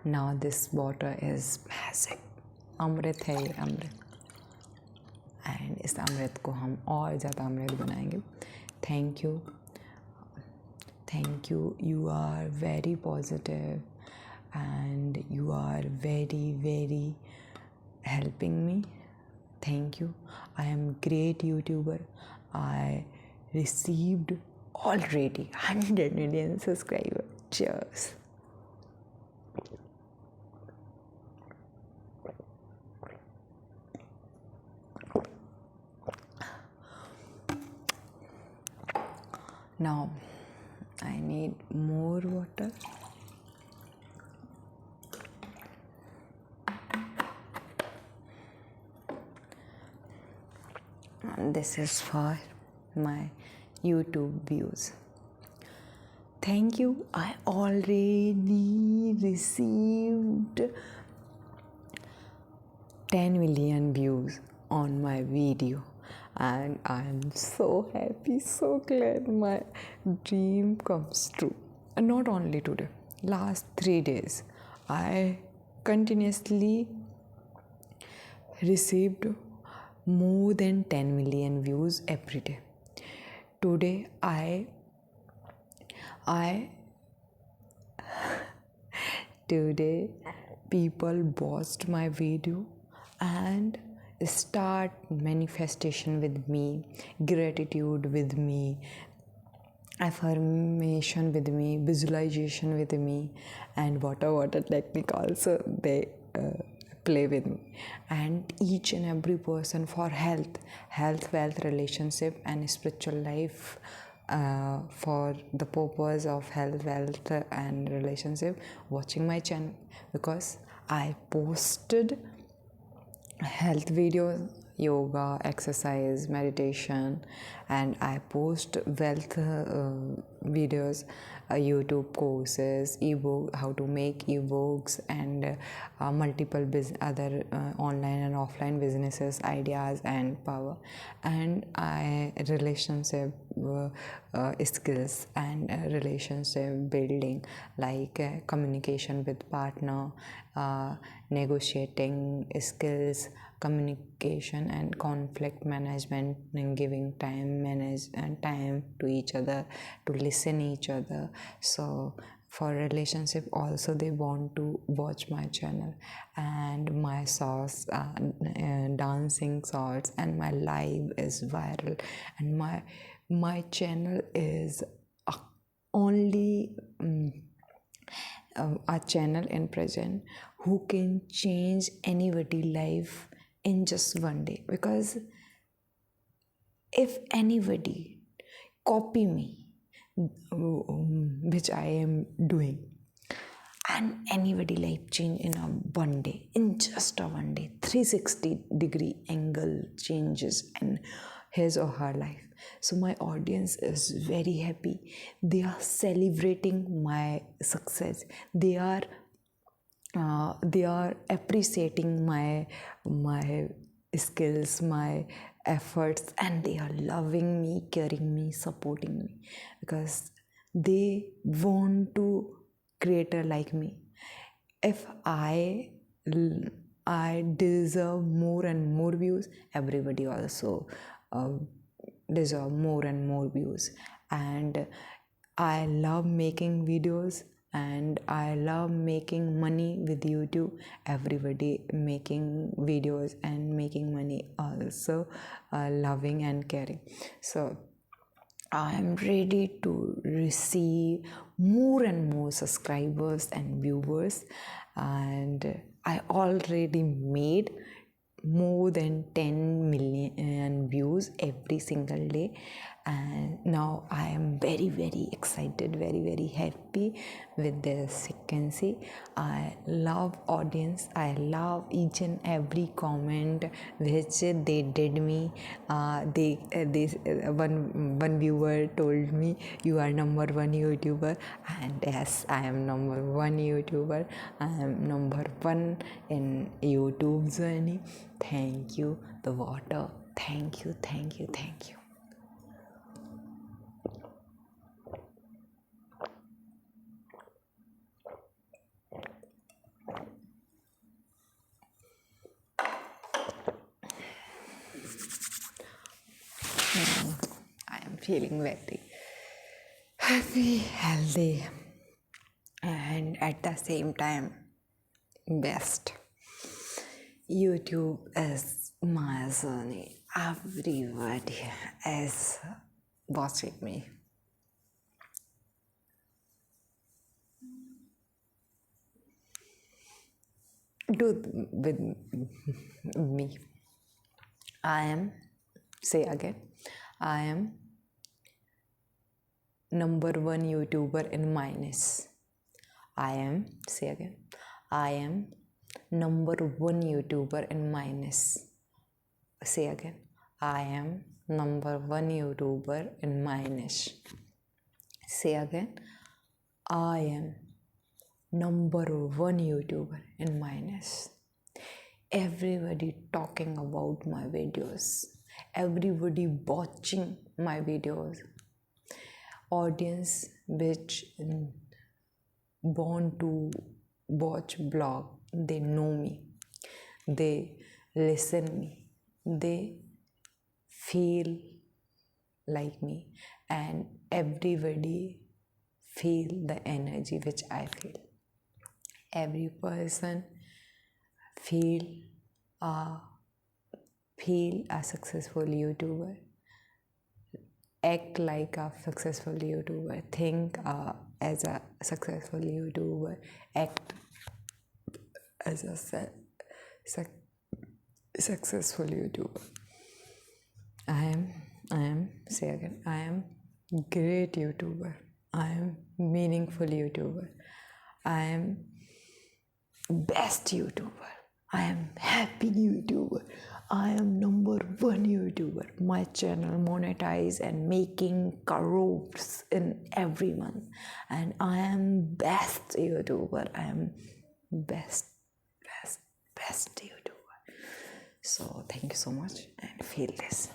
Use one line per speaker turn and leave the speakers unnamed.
Now this water is magic. अमृत है ये, अमृत. And इस अमृत को हम और ज़्यादा अमृत बनाएंगे. Thank you, you are very positive and you are very very helping me. Thank you. I am great YouTuber. I received already 100 million subscribers. Cheers. Now I need more water. And this is for my YouTube views. Thank you. I already received 10 million views on my video, and I am so happy, so glad my dream comes true. And not only today, last 3 days I continuously received more than 10 million views every day. Today today people watched my video and start manifestation with me, gratitude with me, affirmation with me, visualization with me, and water technique also they play with me. And each and every person for health, wealth, relationship and spiritual life, for the purpose of health, wealth and relationship, watching my channel, because I posted health videos, yoga, exercise, meditation, and I post wealth videos, YouTube courses, ebook, how to make ebooks, and multiple other online and offline businesses, ideas and power, and relationship skills and relationship building, like communication with partner, negotiating skills, communication and conflict management, and giving time to each other, to listen each other. So for relationship also they want to watch my channel, and my sauce, dancing shorts, and my live is viral, and my channel is only a channel in present who can change anybody life in just one day. Because if anybody copy me, which I am doing, and anybody life change in a one day, in just a one day, 360-degree angle changes in his or her life. So my audience is very happy. They are celebrating my success. They are appreciating my skills, my efforts, and they are loving me, caring me, supporting me, because they want to creator like me. If I deserve more and more views, everybody also deserve more and more views. And I love making videos, and I love making money with YouTube. Everybody making videos and making money also loving and caring. So I am ready to receive more and more subscribers and viewers, and I already made more than 10 million views every single day. And now I am very very excited, very very happy with this. You can see I love audience. I love each and every comment which they did me. One viewer told me, you are number one YouTuber, and yes, I am number one YouTuber. I am number one in YouTube journey. Thank you, the water. Thank you. feeling very happy, healthy, and at the same time best. YouTube is my journey. Everybody is watching me. Do with me. I am, say again, I am number one YouTuber in minus. I am, say again, I am number one YouTuber in minus. Say again, I am number one YouTuber in minus. Say again, I am number one YouTuber in minus. Everybody talking about my videos, everybody watching my videos. Audience which want to watch blog, they know me, they listen me, they feel like me, and everybody feel the energy which I feel. Every person feel a successful YouTuber, act like a successful YouTuber, think as a successful YouTuber, act as a successful YouTuber. I am, say again, I am great YouTuber. I am meaningful YouTuber. I am best YouTuber. I am happy YouTuber. I am number one YouTuber. My channel monetize and making crores in every month. And I am best YouTuber. I am best YouTuber. So thank you so much and feel this.